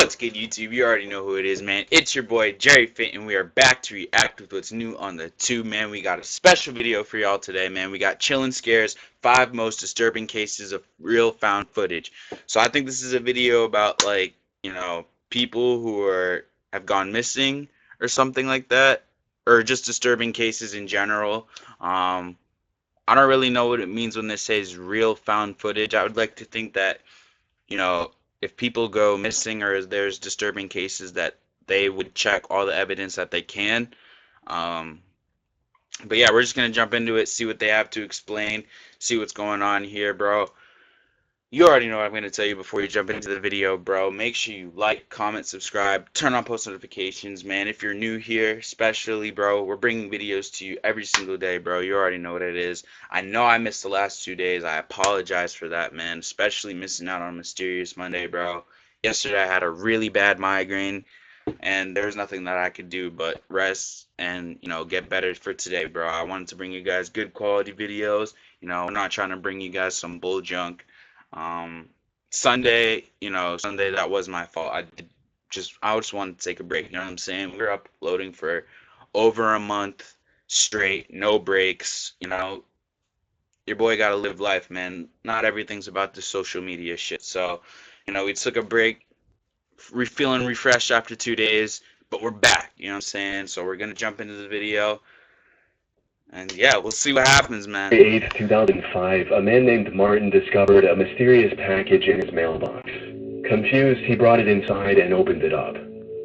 What's good, YouTube? You already know who it is, man. It's your boy, Jerry Fit, and we are back to react with what's new on the tube, man. We got a special video for y'all today, man. We got Chillin' Scares, 5 most disturbing cases of real found footage. So I think this is a video about, like, people who have gone missing or something like that, or just disturbing cases in general. I don't really know what it means when this says real found footage. I would like to think that, if people go missing or there's disturbing cases, that they would check all the evidence that they can. But yeah, we're just going to jump into it, see what they have to explain, see what's going on here, bro. You already know what I'm going to tell you before you jump into the video, bro. Make sure you like, comment, subscribe, turn on post notifications, man. If you're new here, especially, bro, we're bringing videos to you every single day, bro. You already know what it is. I know I missed the last 2 days. I apologize for that, man, especially missing out on Mysterious Monday, bro. Yesterday I had a really bad migraine, and there's nothing that I could do but rest and, get better for today, bro. I wanted to bring you guys good quality videos. I'm not trying to bring you guys some bull junk. Sunday, that was my fault. I just wanted to take a break, you know what I'm saying? We were uploading for over a month straight, no breaks, your boy gotta live life, man. Not everything's about the social media shit. So, we took a break, feeling refreshed after 2 days, but we're back, you know what I'm saying? So we're gonna jump into the video. And yeah, we'll see what happens, man. May 8th, 2005, a man named Martin discovered a mysterious package in his mailbox. Confused, he brought it inside and opened it up.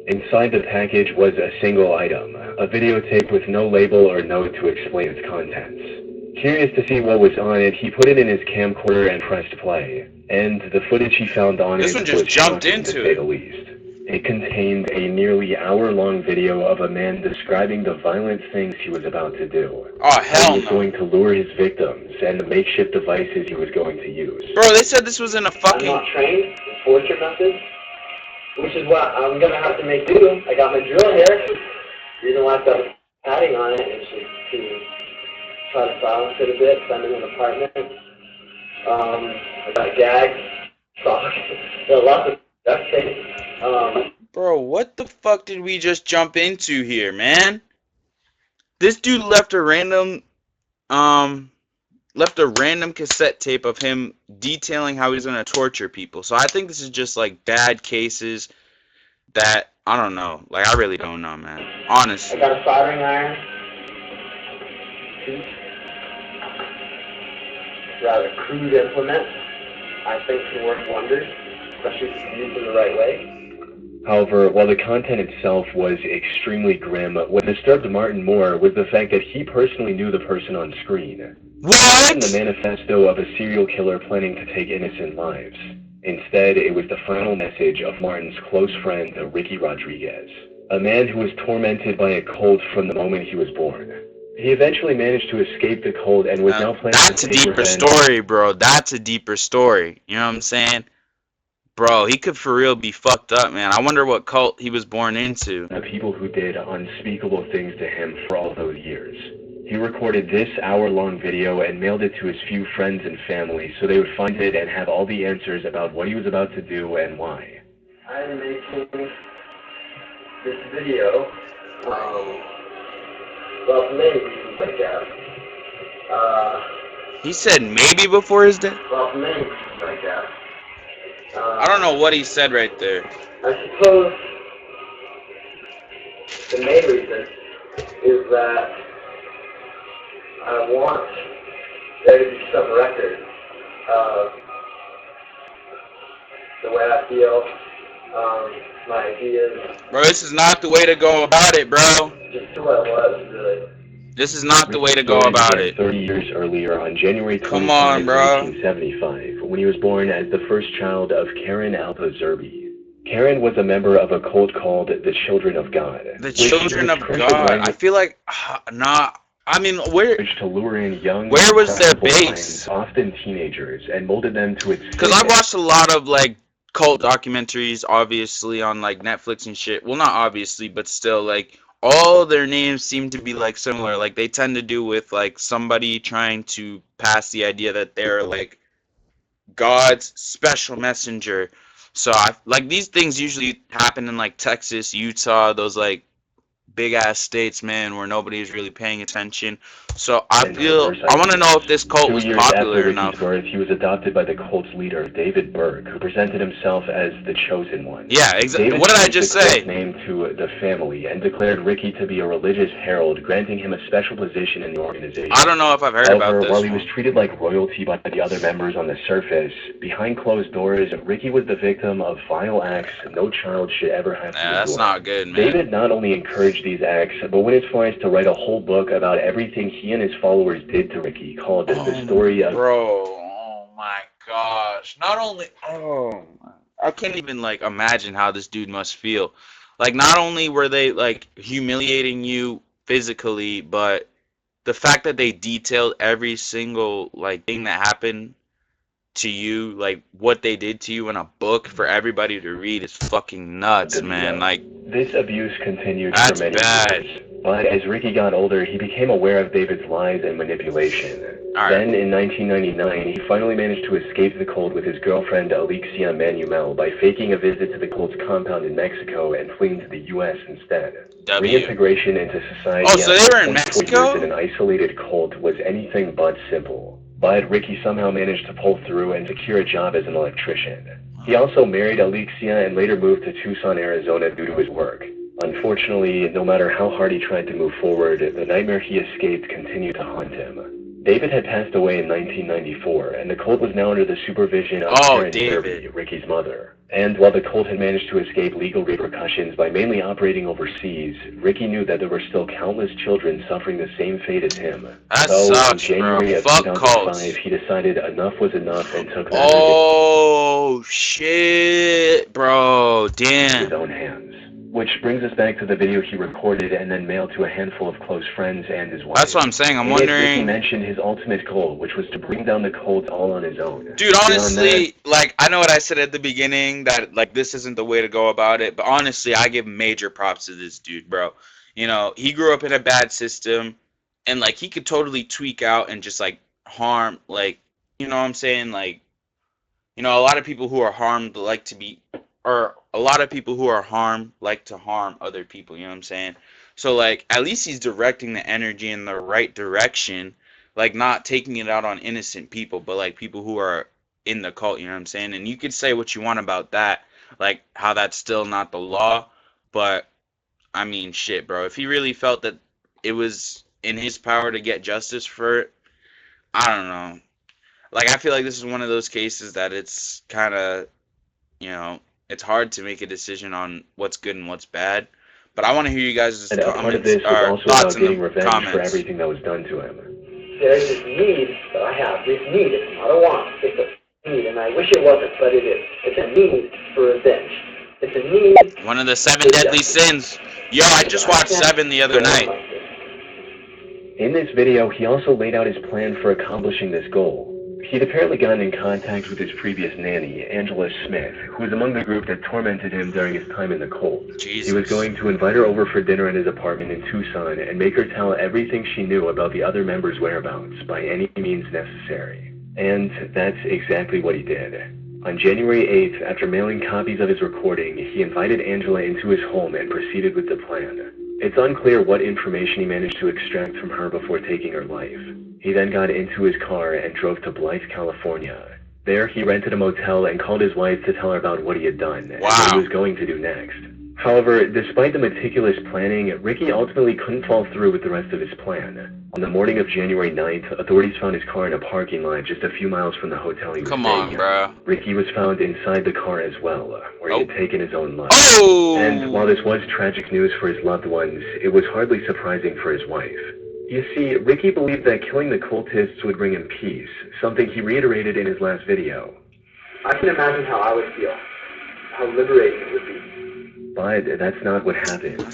Inside the package was a single item, a videotape with no label or note to explain its contents. Curious to see what was on it, he put it in his camcorder and pressed play. And the footage he found on this it one just was jumped shocking, into to say it. the least. It contained a nearly hour-long video of a man describing the violent things he was about to do. Oh, hell How he was no. going to lure his victims and the makeshift devices he was going to use. Bro, they said this was in a fucking... I'm not trained in torture methods, which is what I'm going to have to make do. I got my drill here. The reason why I've got padding on it is just to try to silence it a bit, because I'm in an apartment. I got gags, socks, lots of duct tape. Bro, what the fuck did we just jump into here, man? This dude left a random cassette tape of him detailing how he's gonna torture people. So I think this is just like bad cases that I don't know. Like, I really don't know, man. Honestly. I got a soldering iron. Rather crude implement. I think can work wonders, especially if it's used in the right way. However, while the content itself was extremely grim, what disturbed Martin more was the fact that he personally knew the person on screen. What? It wasn't the manifesto of a serial killer planning to take innocent lives. Instead, it was the final message of Martin's close friend, Ricky Rodriguez, a man who was tormented by a cult from the moment he was born. He eventually managed to escape the cult and was now planning That's to a take deeper revenge. story, bro. That's a deeper story. You know what I'm saying? Bro, he could for real be fucked up, man. I wonder what cult he was born into. The people who did unspeakable things to him for all those years. He recorded this hour-long video and mailed it to his few friends and family so they would find it and have all the answers about what he was about to do and why. I'm making this video, well, for many reasons, I guess. He said maybe before his death? Well, for many reasons, I guess. I don't know what he said right there. I suppose the main reason is that I want there to be some record of the way I feel, my ideas. Bro, this is not the way to go about it, bro. Just who I was, really. This is not the way to go about it. 30 years earlier, on January 25, Come on, bro. 1975, when he was born as the first child of Karen Alpazerbi. Karen was a member of a cult called the Children of God. The Children of God. I feel like, nah. I mean, where to lure in young, where was their impressionable base? minds, often teenagers, and molded them to its. Because I watched a lot of like cult documentaries, obviously on like Netflix and shit. Well, not obviously, but still, like all their names seem to be like similar. Like they tend to do with like somebody trying to pass the idea that they're like God's special messenger, So I like these things usually happen in like Texas, Utah, those like big ass states, man, where nobody's really paying attention. So I and oversight want to know if groups. this cult 2 was years after popular Ricky's enough. birth, he was adopted by the cult's leader, David Burke, who presented himself as the chosen one. Yeah, exactly. David What did I changed just the cult's say? name to the family and declared Ricky to be a religious herald, granting him a special position in the organization. I don't know if I've heard about However, this while he was one. treated like royalty by the other members on the surface, behind closed doors, Ricky was the victim of vile acts no child should ever have to Yeah, that's endure. not good, man. David not only encouraged these acts, but went as far as to write a whole book about everything he and his followers did to Ricky, called The Story of... Bro, oh my gosh. Not only, I can't even like imagine how this dude must feel. Like, not only were they like humiliating you physically, but the fact that they detailed every single like thing that happened to you, like what they did to you in a book for everybody to read is fucking nuts, man. Like, this abuse continued for that's many bad. years, but as Ricky got older, he became aware of David's lies and manipulation. Alright. Then, in 1999, he finally managed to escape the cult with his girlfriend Alexia Manuel by faking a visit to the cult's compound in Mexico and fleeing to the U.S. instead. Reintegration into society Oh, so they after were in 24 Mexico? years in an isolated cult was anything but simple. But Ricky somehow managed to pull through and secure a job as an electrician. He also married Alexia and later moved to Tucson, Arizona due to his work. Unfortunately, no matter how hard he tried to move forward, the nightmare he escaped continued to haunt him. David had passed away in 1994, and the cult was now under the supervision of Karen Derby, Ricky's mother. And while the cult had managed to escape legal repercussions by mainly operating overseas, Ricky knew that there were still countless children suffering the same fate as him. So, in January of 2005, he decided enough was enough and took matters Oh, shit, bro, damn. in his own hands. Which brings us back to the video he recorded and then mailed to a handful of close friends and his wife. That's what I'm saying. I'm wondering. Ricky mentioned his ultimate goal, which was to bring down the cult all on his own. Dude, honestly, like, I know what I said at the beginning, that, like, this isn't the way to go about it, but honestly, I give major props to this dude, bro. You know, he grew up in a bad system, and, like, he could totally tweak out and just, like, harm, like, you know what I'm saying? Like, you know, a lot of people who are harmed like to be, or a lot of people who are harmed like to harm other people, you know what I'm saying? So, like, at least he's directing the energy in the right direction, like, not taking it out on innocent people, but, like, people who are in the cult, you know what I'm saying? And you could say what you want about that, like, how that's still not the law, but, I mean, shit, bro. If he really felt that it was in his power to get justice for it, I don't know. Like, I feel like this is one of those cases that it's kind of, you know, it's hard to make a decision on what's good and what's bad. But I want to hear you guys' and a part of this was also about getting revenge for everything that was done to him. There's this need that I have. This need, it's not a want, it's a need, and I wish it wasn't, but it is. It's a need for revenge. It's a need. One of the 7 deadly sins. Yo, I just watched 7 the other night. In this video, he also laid out his plan for accomplishing this goal. He'd apparently gotten in contact with his previous nanny, Angela Smith, who was among the group that tormented him during his time in the cult. Jesus. He was going to invite her over for dinner at his apartment in Tucson and make her tell everything she knew about the other members' whereabouts by any means necessary. And that's exactly what he did. On January 8th, after mailing copies of his recording, he invited Angela into his home and proceeded with the plan. It's unclear what information he managed to extract from her before taking her life. He then got into his car and drove to Blythe, California. There, he rented a motel and called his wife to tell her about what he had done and what he was going to do next. However, despite the meticulous planning, Ricky ultimately couldn't follow through with the rest of his plan. On the morning of January 9th, authorities found his car in a parking lot just a few miles from the hotel he was staying at. Ricky was found inside the car as well, where he had taken his own life. And while this was tragic news for his loved ones, it was hardly surprising for his wife. You see, Ricky believed that killing the cultists would bring him peace, something he reiterated in his last video. I can imagine how I would feel, how liberating it would be. But that's not what happened.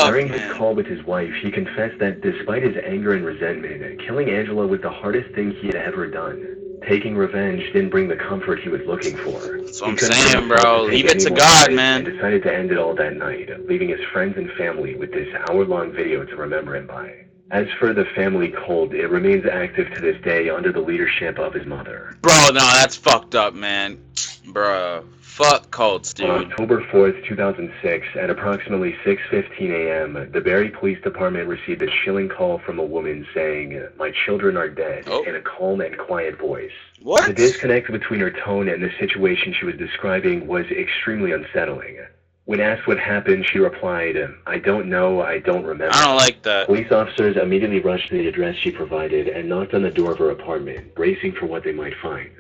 During his call with his wife, he confessed that despite his anger and resentment, killing Angela was the hardest thing he had ever done. Taking revenge didn't bring the comfort he was looking for. That's what I'm saying, bro. Leave it to God, man. And decided to end it all that night, leaving his friends and family with this hour-long video to remember him by. As for the family cult, it remains active to this day under the leadership of his mother. Bro, no, that's fucked up, man. Bro. Fuck cults, On dude. October 4th, 2006, at approximately 6:15 a.m., the Barrie Police Department received a chilling call from a woman saying, "My children are dead," Oh. in a calm and quiet voice. What? The disconnect between her tone and the situation she was describing was extremely unsettling. When asked what happened, she replied, "I don't know, I don't remember." I don't like that. Police officers immediately rushed to the address she provided and knocked on the door of her apartment, bracing for what they might find.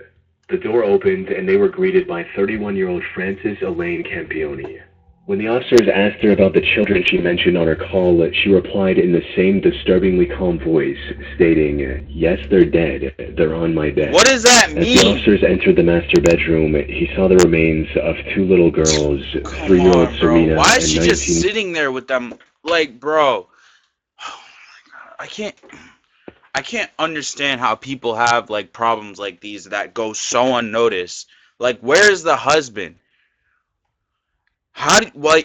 The door opened, and they were greeted by 31-year-old Frances Elaine Campione. When the officers asked her about the children she mentioned on her call, she replied in the same disturbingly calm voice, stating, "Yes, they're dead. They're on my bed." What does that As the mean? officers entered the master bedroom, he saw the remains of two little girls, Come 3-year-old on, bro. Serena Why and is she just 19. sitting there with them? Like, bro. Oh my god. I can't understand how people have like problems like these that go so unnoticed. Like, where's the husband?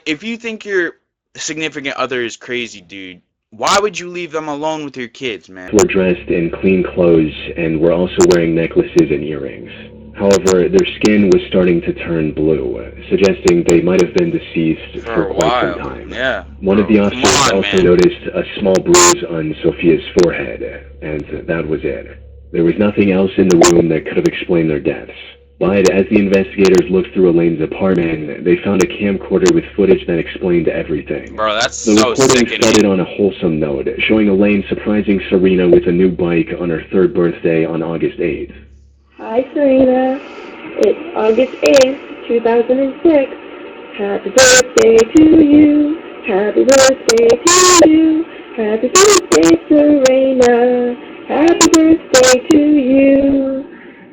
If you think your significant other is crazy, dude, why would you leave them alone with your kids, man? Were dressed in clean clothes and were also wearing necklaces and earrings. However, their skin was starting to turn blue, suggesting they might have been deceased For for a quite some while. time. Yeah. One of the Come officers on, also man. noticed a small bruise on Sophia's forehead, and that was it. There was nothing else in the room that could have explained their deaths. But as the investigators looked through Elaine's apartment, they found a camcorder with footage that explained everything. Bro, that's The so recording sickening. started on a wholesome note, showing Elaine surprising Serena with a new bike on her 3rd birthday on August 8th. Hi, Serena. It's August 8th, 2006. Happy birthday to you. Happy birthday to you. Happy birthday, Serena. Happy birthday to you.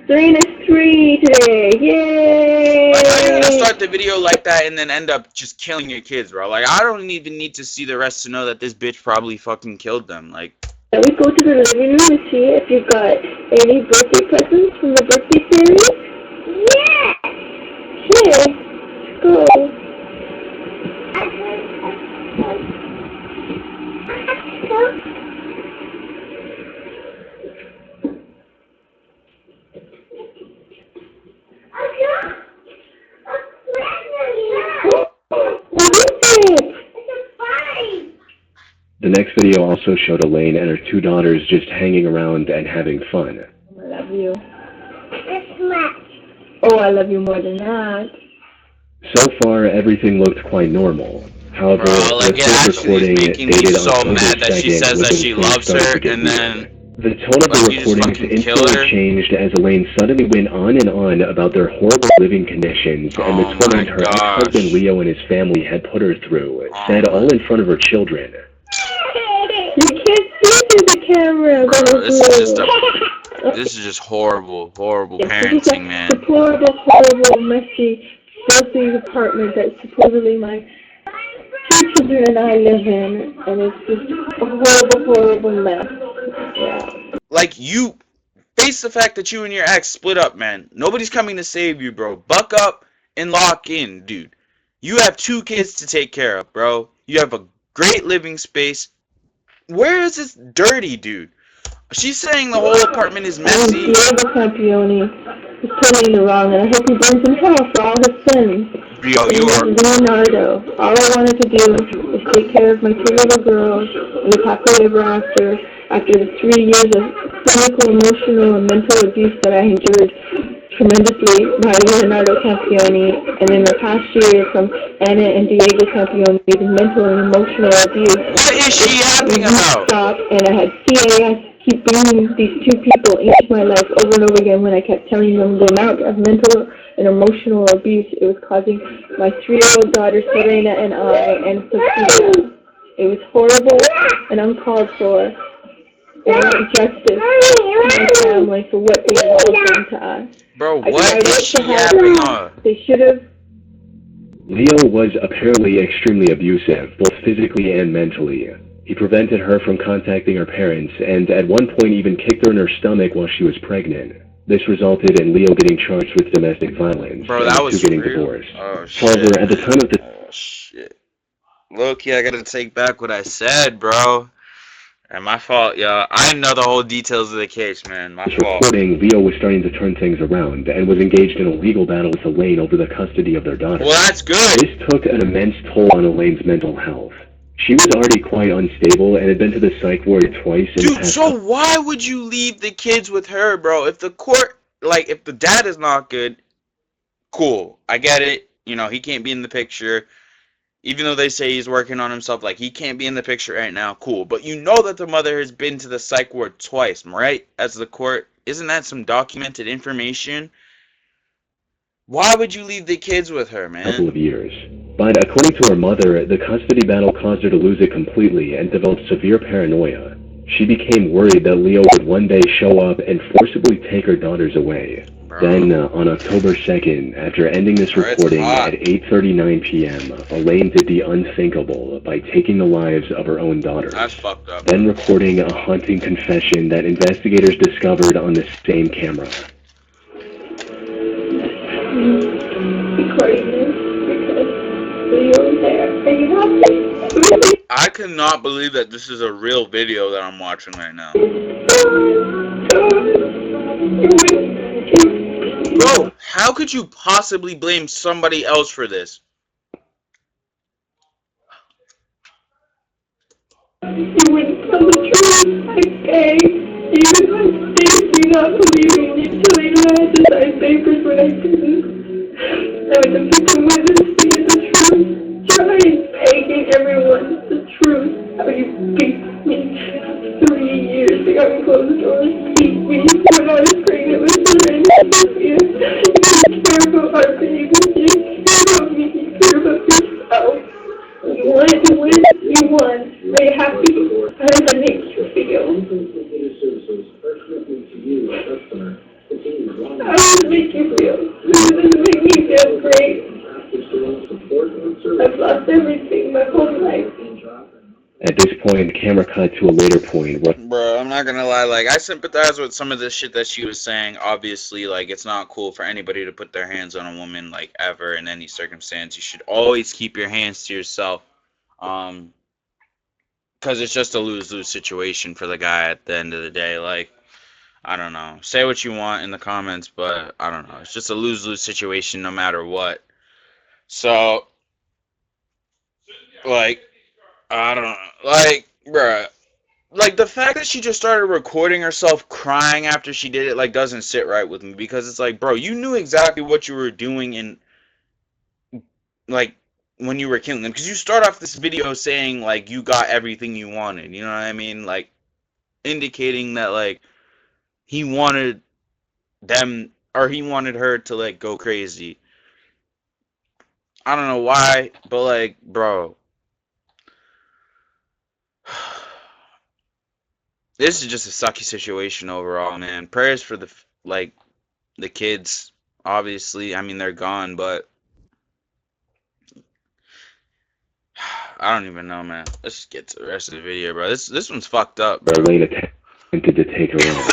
Serena's 3 today. Yay! Like, how are you gonna start the video like that and then end up just killing your kids, bro? Like, I don't even need to see the rest to know that this bitch probably fucking killed them. Like, Can we go to the living room and see if you've got any birthday presents from the birthday series? Yeah! Okay, let's go. What is it? The next video also showed Elaine and her 2 daughters just hanging around and having fun. I love you. Oh, I love you more than that. So far, everything looked quite normal. However, bro, like, the it first actually is recording making me dated so October mad that she 2nd says that was she when things loves started her, to get and weird. then The tone of the like, you just recordings fucking kill her? instantly changed as Elaine suddenly went on and on about their horrible living conditions and the Oh torment my her ex-husband gosh. Leo and his family had put her through, Oh said my- all in front of her children. You can't see through the camera. Bro, this is just horrible parenting, man. This horrible, messy, filthy apartment that supposedly my 2 children and I live in, and it's just a horrible mess. Yeah. Like, you face the fact that you and your ex split up, man. Nobody's coming to save you, bro. Buck up and lock in, dude. You have 2 kids to take care of, bro. You have a great living space. Where is this dirty, dude? She's saying the whole apartment is messy. Diego Campione is totally in the wrong, and I hope he burns in hell for all his sins. Yo, you are... Leonardo. All I wanted to do is take care of my 2 little girls and live happily ever after the 3 years of physical, emotional, and mental abuse that I endured tremendously by Leonardo Campione, and in the past year from Anna and Diego Campione's mental and emotional abuse. What is she yapping about? Stop, and I had CAS keep bringing these 2 people into my life over and over again when I kept telling them the amount of mental and emotional abuse it was causing my 3-year-old daughter Serena and I and Sophia. It was horrible and uncalled for. And I want justice to my family for what they have done to us. Bro, what is she yapping on? They should have. Leo was apparently extremely abusive, both physically and mentally. He prevented her from contacting her parents, and at one point even kicked her in her stomach while she was pregnant. This resulted in Leo getting charged with domestic violence Bro, and that the was 2 getting real. divorced. Oh, shit. However, at the time of the... Oh, shit. Low-key, I gotta take back what I said, bro. And my fault, yo. I didn't know the whole details of the case, man. My This fault. recording, Leo was starting to turn things around and was engaged in a legal battle with Elaine over the custody of their daughter. Well, that's good. This took an immense toll on Elaine's mental health. She was already quite unstable and had been to the psych ward twice in the Dude, past so why would you leave the kids with her, bro? If the court, like, if the dad is not good, cool. I get it. You know, he can't be in the picture. Even though they say he's working on himself, like, he can't be in the picture right now, cool. But you know that the mother has been to the psych ward twice, right? As the court. Isn't that some documented information? Why would you leave the kids with her, man? couple of years. But according to her mother, the custody battle caused her to lose it completely and developed severe paranoia. She became worried that Leo would one day show up and forcibly take her daughters away. Bro. Then, on October 2nd, after ending this Bro, it's recording hot. at 8:39 p.m., Elaine did the unthinkable by taking the lives of her own daughters. That's fucked up. Then recording a haunting confession that investigators discovered on the same camera. Recording this because Leo's there. Are you happy? I cannot believe that this is a real video that I'm watching right now. Bro, how could you possibly blame somebody else for this? You wouldn't tell the truth, I beg. Even my state, you not believing me until they know I had to sign papers when I didn't. I was a victim witness to get the truth. Trying, begging everyone the truth. How you beat me 3 years behind closed doors. Beat me when I was pregnant with Serena. You didn't care about our baby. You didn't care about me. You care about yourself. You wanted to win. You won. Are you happy? How does that make you feel? How does it make you feel? It doesn't make me feel great. I've lost everything my whole life. At this point, camera cut to a later point where Bro, I'm not gonna lie, like, I sympathize with some of the shit that she was saying. Obviously, like, it's not cool for anybody to put their hands on a woman, like, ever, in any circumstance. You should always keep your hands to yourself. Because it's just a lose-lose situation for the guy at the end of the day. Like, I don't know. Say what you want in the comments, but I don't know. It's just a lose-lose situation no matter what. So, like, I don't know. Like, bruh. Like, the fact that she just started recording herself crying after she did it, like, doesn't sit right with me. Because it's like, bro, you knew exactly what you were doing in, like, when you were killing them. Because you start off this video saying, like, you got everything you wanted. You know what I mean? Like, indicating that, like, he wanted them, or he wanted her to, like, go crazy. I don't know why, but, like, bro. This is just a sucky situation overall, man. Prayers for the, like, the kids. Obviously, I mean, they're gone, but I don't even know, man. Let's just get to the rest of the video, bro. This one's fucked up, bro. Elaine attempted to take her out.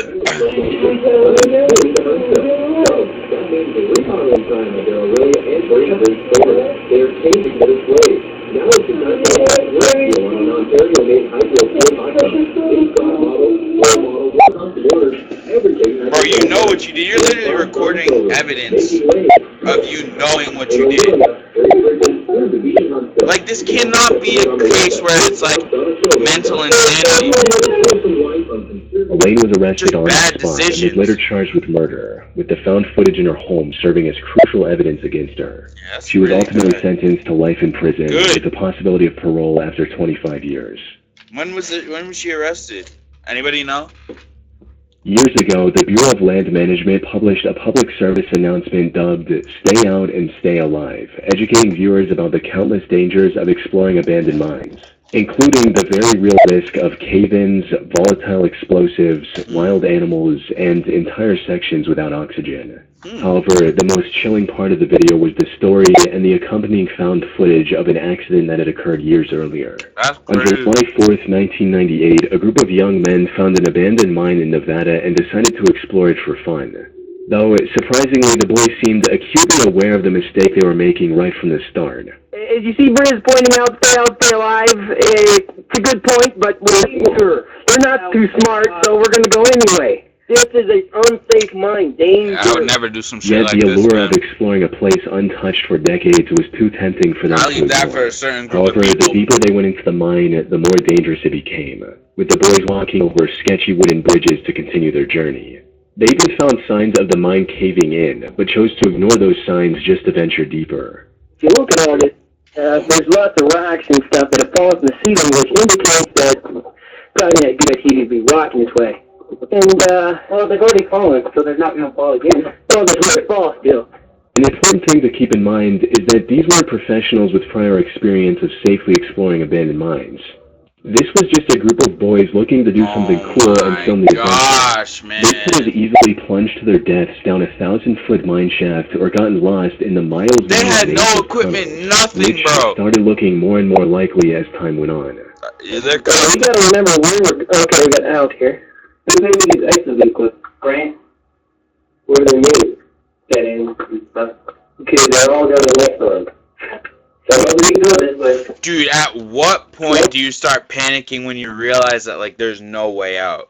Bro, you know what you did. You're literally recording evidence of you knowing what you did. Like, this cannot be a case where it's like mental insanity. Elaine was arrested Just on the bad spot and was decisions. later charged with murder, with the found footage in her home serving as crucial evidence against her. Yeah, that's She was really ultimately good. sentenced to life in prison Good. with the possibility of parole after 25 years. When was she arrested? Anybody know? Years ago, the Bureau of Land Management published a public service announcement dubbed Stay Out and Stay Alive, educating viewers about the countless dangers of exploring abandoned mines, including the very real risk of cave-ins, volatile explosives, wild animals, and entire sections without oxygen. However, the most chilling part of the video was the story and the accompanying found footage of an accident that had occurred years earlier. That's On crazy. July 4th, 1998, a group of young men found an abandoned mine in Nevada and decided to explore it for fun. Though, surprisingly, the boys seemed acutely aware of the mistake they were making right from the start. As you see Briz pointing out, stay alive, It's a good point, but we're not too smart, so we're gonna go anyway. This is an unsafe mine, danger. I would never do some shit Yet like the this, allure man. of exploring a place untouched for decades was too tempting for them I'll to leave that ignore. for a certain group However, of the people. deeper they went into the mine, the more dangerous it became, with the boys walking over sketchy wooden bridges to continue their journey. They even found signs of the mine caving in, but chose to ignore those signs just to venture deeper. If you look at all this, there's lots of rocks and stuff that have fallen from the ceiling, which indicates that probably not a good idea to be walking this way. And, well, they've already fallen, so they're not going to fall again. Well, there's where it falls still. An important thing to keep in mind is that these weren't professionals with prior experience of safely exploring abandoned mines. This was just a group of boys looking to do something cool and film the adventure. Man. They could have easily plunged to their deaths down a 1,000-foot mine shaft or gotten lost in the miles. They had no equipment, nothing, which bro. started looking more and more likely as time went on. We gotta remember where we're. Okay, we got out here. Who's making these ices in clip? Grant? Where are they made? That in stuff. Okay, they're all down the next one. So nobody can do this, but. Dude, at what point do you start panicking when you realize that, like, there's no way out?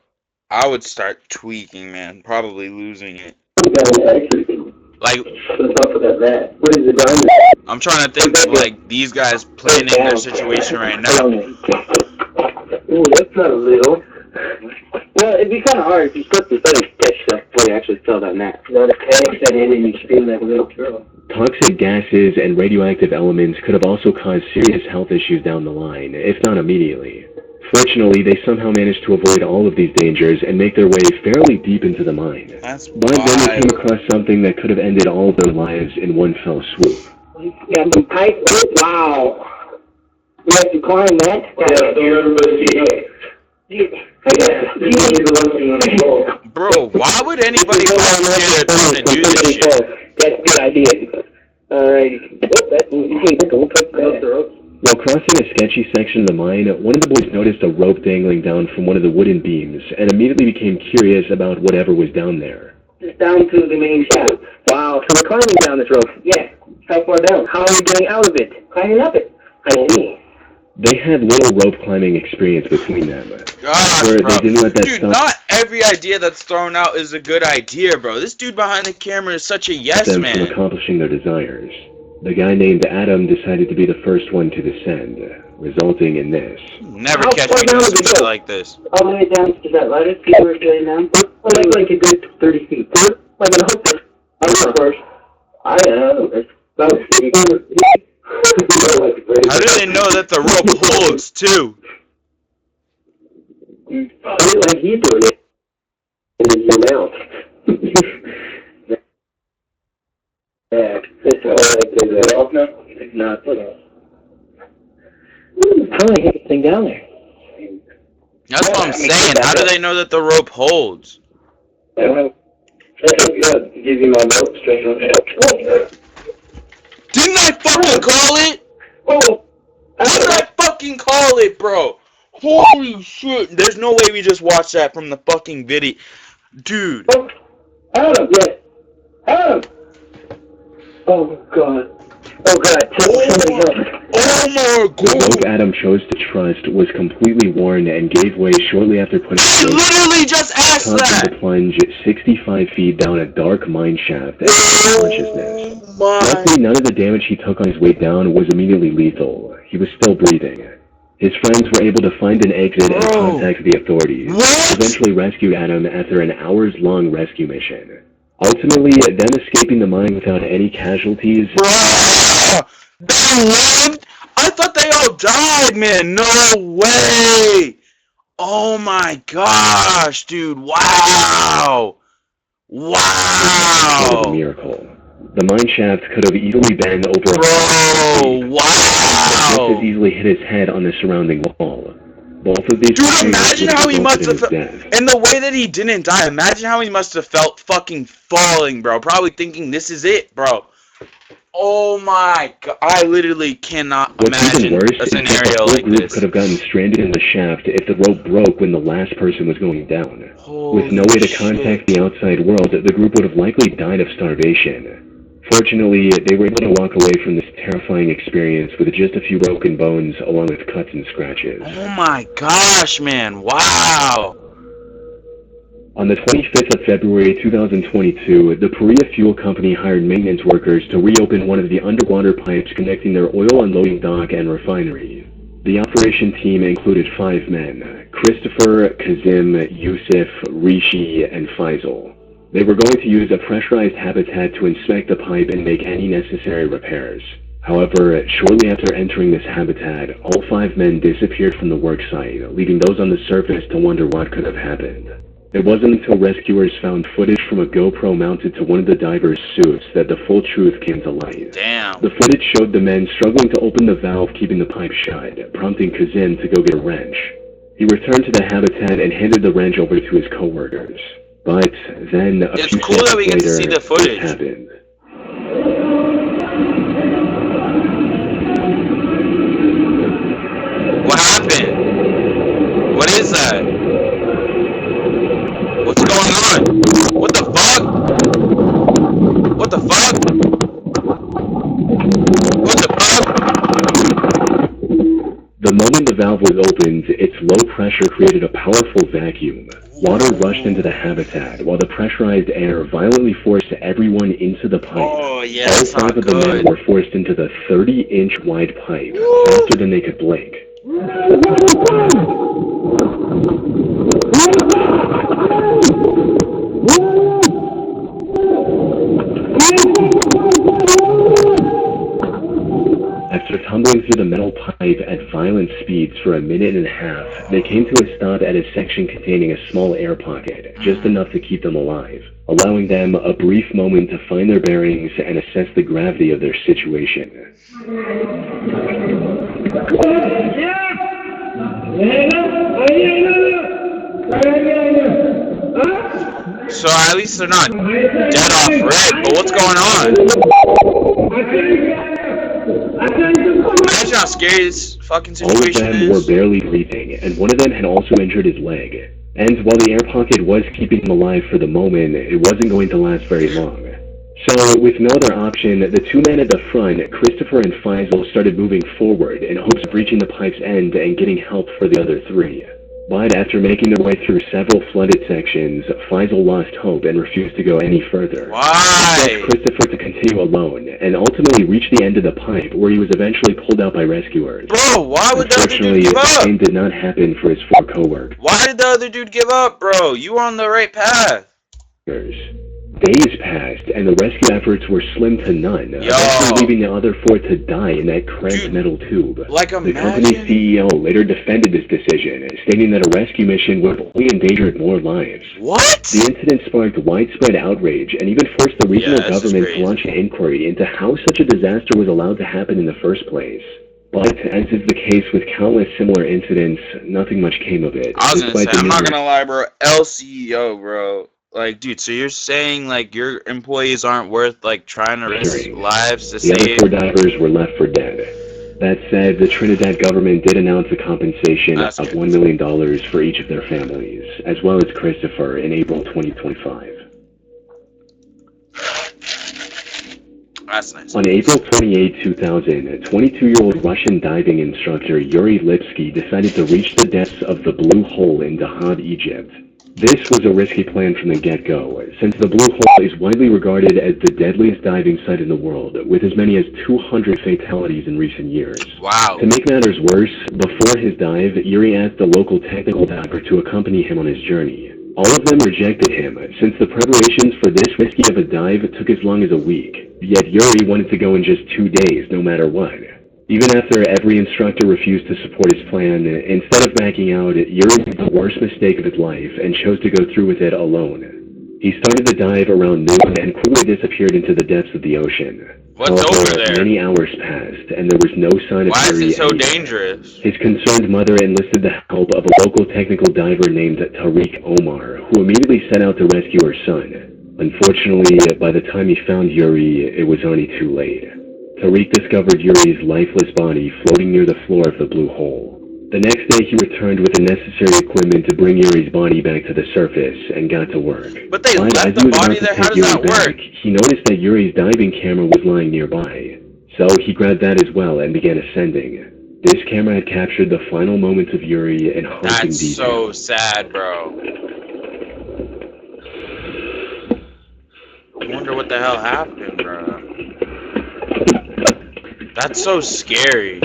I would start tweaking, man. Probably losing it. Like, what's up with that? What is the diamond? I'm trying to think of, like, these guys planning their situation right now. Ooh, that's not a little. Well, it'd be kind of hard if you split the thing to catch stuff before you actually fell down that. Not a panic set in and you scream like a little girl. Toxic gases and radioactive elements could have also caused serious health issues down the line, if not immediately. Fortunately, they somehow managed to avoid all of these dangers and make their way fairly deep into the mine. That's but then they came across something that could have ended all of their lives in one fell swoop. Got some pipe? Wow. We have to climb that? Bro, why would anybody volunteer their time to do this shit? That's a good idea. Alright. While crossing a sketchy section of the mine, one of the boys noticed a rope dangling down from one of the wooden beams and immediately became curious about whatever was down there. It's down to the main shaft. Wow, so we're climbing down this rope? Yeah. How far down? How are we getting out of it? Climbing up it. I see. They had little rope climbing experience between them. Gosh, bro. They didn't let that dude, not every idea that's thrown out is a good idea, bro. This dude behind the camera is such a yes man. From accomplishing their desires. The guy named Adam decided to be the first one to descend, resulting in this. Never catch me doing some shit like this. All the way down to that ladder, see where it's going down? Like a good 30 feet. I'm gonna hope that I'm first. I am. It's about 50 feet. How do they know that the rope holds, too? I look like he's doing it. And it's your mouth. Yeah, it's all off now? It's not. How do I get this thing down there? That's what I'm saying. How do they know that the rope holds? I don't know. Give you my notes. Didn't I fucking call it? Oh, Didn't I fucking call it, bro? Holy shit. There's no way we just watched that from the fucking video. Dude. Adam, yeah. Adam. Oh, God. Oh, God. Oh, my God. The rope Adam chose to trust was completely worn and gave way shortly after putting I literally just asked that. To plunge 65 feet down a dark mine shaft and consciousness. Luckily, none of the damage he took on his way down was immediately lethal. He was still breathing. His friends were able to find an exit and contact the authorities. Eventually rescued Adam after an hours-long rescue mission. Ultimately, them escaping the mine without any casualties. Bruh! They lived? I thought they all died, man. No way. Oh my gosh, dude. Wow. Wow. It was a miracle. The mine shaft could have easily been over Bro, wow. Just as easily hit his head on the surrounding wall. Both of these. Dude, imagine how he must have felt. And the way that he didn't die, imagine how he must have felt fucking falling, bro. Probably thinking this is it, bro. Oh my god. I literally cannot imagine a scenario like this. The group this. could have gotten stranded in the shaft if the rope broke when the last person was going down. Holy With no way to shit. contact the outside world, the group would have likely died of starvation. Fortunately, they were able to walk away from this terrifying experience with just a few broken bones along with cuts and scratches. Oh my gosh, man. Wow. On the 25th of February 2022, the Korea Fuel Company hired maintenance workers to reopen one of the underwater pipes connecting their oil unloading dock and refinery. The operation team included 5 men: Christopher, Kazim, Yusuf, Rishi, and Faisal. They were going to use a pressurized habitat to inspect the pipe and make any necessary repairs. However, shortly after entering this habitat, all 5 men disappeared from the work site, leaving those on the surface to wonder what could have happened. It wasn't until rescuers found footage from a GoPro mounted to one of the divers' suits that the full truth came to light. Damn. The footage showed the men struggling to open the valve keeping the pipe shut, prompting Kazim to go get a wrench. He returned to the habitat and handed the wrench over to his co-workers. But then, a few seconds later, this happened. What happened? What is that? What's going on? What the fuck? What the fuck? What the fuck? The moment the valve was opened, its low pressure created a powerful vacuum. Water rushed into the habitat, while the pressurized air violently forced everyone into the pipe. Oh, yeah, all that's 5 not of the men good. were forced into the 30-inch wide pipe, faster than they could blink. After tumbling through the metal pipe at violent speeds for a minute and a half, they came to a stop at a section containing a small air pocket, just enough to keep them alive, allowing them a brief moment to find their bearings and assess the gravity of their situation. So at least they're not dead off rip, but what's going on? Imagine how scary this fucking All of situation them were is. barely breathing, and one of them had also injured his leg. And while the air pocket was keeping him alive for the moment, it wasn't going to last very long. So, with no other option, the 2 men at the front, Christopher and Faisal, started moving forward in hopes of reaching the pipe's end and getting help for the other 3. But after making their way through several flooded sections, Faisal lost hope and refused to go any further. Why? He asked Christopher to continue alone, and ultimately reached the end of the pipe, where he was eventually pulled out by rescuers. Bro, why would the other Unfortunately, dude give the up? same did not happen for his 4 co-workers. Why did the other dude give up, bro? You were on the right path. Days passed, and the rescue efforts were slim to none, eventually leaving the other 4 to die in that cramped metal tube. Like, The company's CEO later defended this decision, stating that a rescue mission would have only endangered more lives. What? The incident sparked widespread outrage and even forced the regional Yeah, this is government to crazy. launch an inquiry into how such a disaster was allowed to happen in the first place. But, as is the case with countless similar incidents, nothing much came of it. I was gonna despite say, the I'm not numerous gonna lie, bro. LCEO, bro. Like, dude, so you're saying, like, your employees aren't worth, like, trying to risk lives to The other save? 4 divers were left for dead. That said, the Trinidad government did announce a compensation That's of good. $1 million for each of their families, as well as Christopher, in April 2025. That's nice. On April 28, 2000, 22-year-old Russian diving instructor Yuri Lipsky decided to reach the depths of the Blue Hole in Dahab, Egypt. This was a risky plan from the get-go, since the Blue Hole is widely regarded as the deadliest diving site in the world, with as many as 200 fatalities in recent years. Wow. To make matters worse, before his dive, Yuri asked a local technical diver to accompany him on his journey. All of them rejected him, since the preparations for this risky of a dive took as long as a week. Yet Yuri wanted to go in just 2 days, no matter what. Even after every instructor refused to support his plan, instead of backing out, Yuri made the worst mistake of his life and chose to go through with it alone. He started the dive around noon and quickly disappeared into the depths of the ocean. What's over there? Many hours passed, and there was no sign of Why is Yuri it so anywhere. dangerous? His concerned mother enlisted the help of a local technical diver named Tariq Omar, who immediately set out to rescue her son. Unfortunately, by the time he found Yuri, it was already too late. Tariq discovered Yuri's lifeless body floating near the floor of the Blue Hole. The next day, he returned with the necessary equipment to bring Yuri's body back to the surface and got to work. But they But left as the he was body about to there? How take does Yuri that work? back, he noticed that Yuri's diving camera was lying nearby. So he grabbed that as well and began ascending. This camera had captured the final moments of Yuri in haunting That's so detail. sad, bro. I wonder what the hell happened, bro. That's so scary.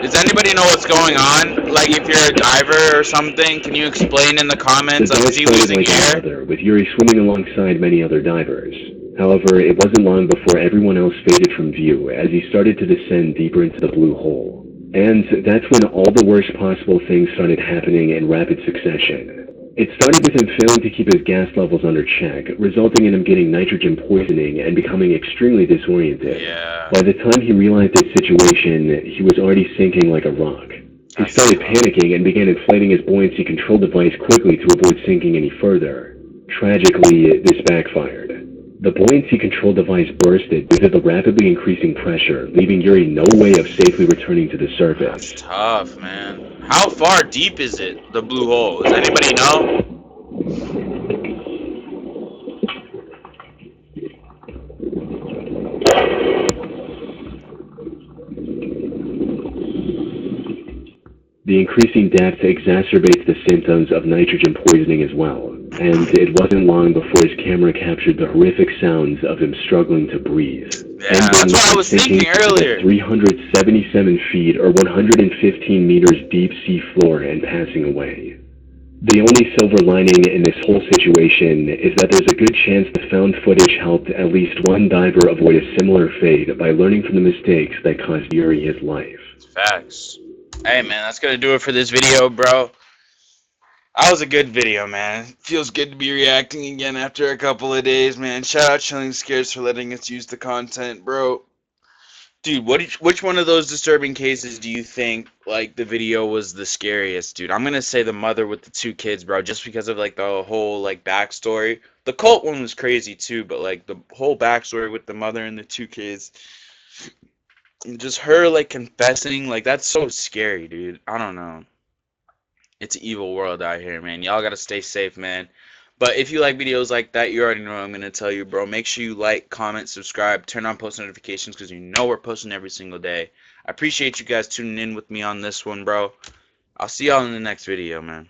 Does anybody know what's going on? Like, if you're a diver or something, can you explain in the comments? The Like, dive is he started losing like air? any other, with Yuri swimming alongside many other divers. However, it wasn't long before everyone else faded from view as he started to descend deeper into the blue hole. And that's when all the worst possible things started happening in rapid succession. It started with him failing to keep his gas levels under check, resulting in him getting nitrogen poisoning and becoming extremely disoriented. Yeah. By the time he realized his situation, he was already sinking like a rock. He started panicking and began inflating his buoyancy control device quickly to avoid sinking any further. Tragically, this backfired. The buoyancy control device bursted due to the rapidly increasing pressure, leaving Yuri no way of safely returning to the surface. That's tough, man. How far deep is it, the blue hole? Does anybody know? The increasing depth exacerbates the symptoms of nitrogen poisoning as well, and it wasn't long before his camera captured the horrific sounds of him struggling to breathe. Yeah, that's what I was thinking earlier. 377 feet or 115 meters deep sea floor and passing away. The only silver lining in this whole situation is that there's a good chance the found footage helped at least one diver avoid a similar fate by learning from the mistakes that cost Yuri his life. Facts. Hey, man, that's gonna do it for this video, bro. That was a good video, man. Feels good to be reacting again after a couple of days, man. Shout out Chilling Scares for letting us use the content, bro. Dude, which one of those disturbing cases do you think, like, the video was the scariest, dude? I'm gonna say the mother with the 2 kids, bro, just because of, like, the whole, like, backstory. The cult one was crazy, too, but, like, the whole backstory with the mother and the 2 kids. And just her, like, confessing, like, that's so scary, dude. I don't know. It's an evil world out here, man. Y'all gotta stay safe, man. But if you like videos like that, you already know what I'm gonna tell you, bro. Make sure you like, comment, subscribe, turn on post notifications, because you know we're posting every single day. I appreciate you guys tuning in with me on this one, bro. I'll see y'all in the next video, man.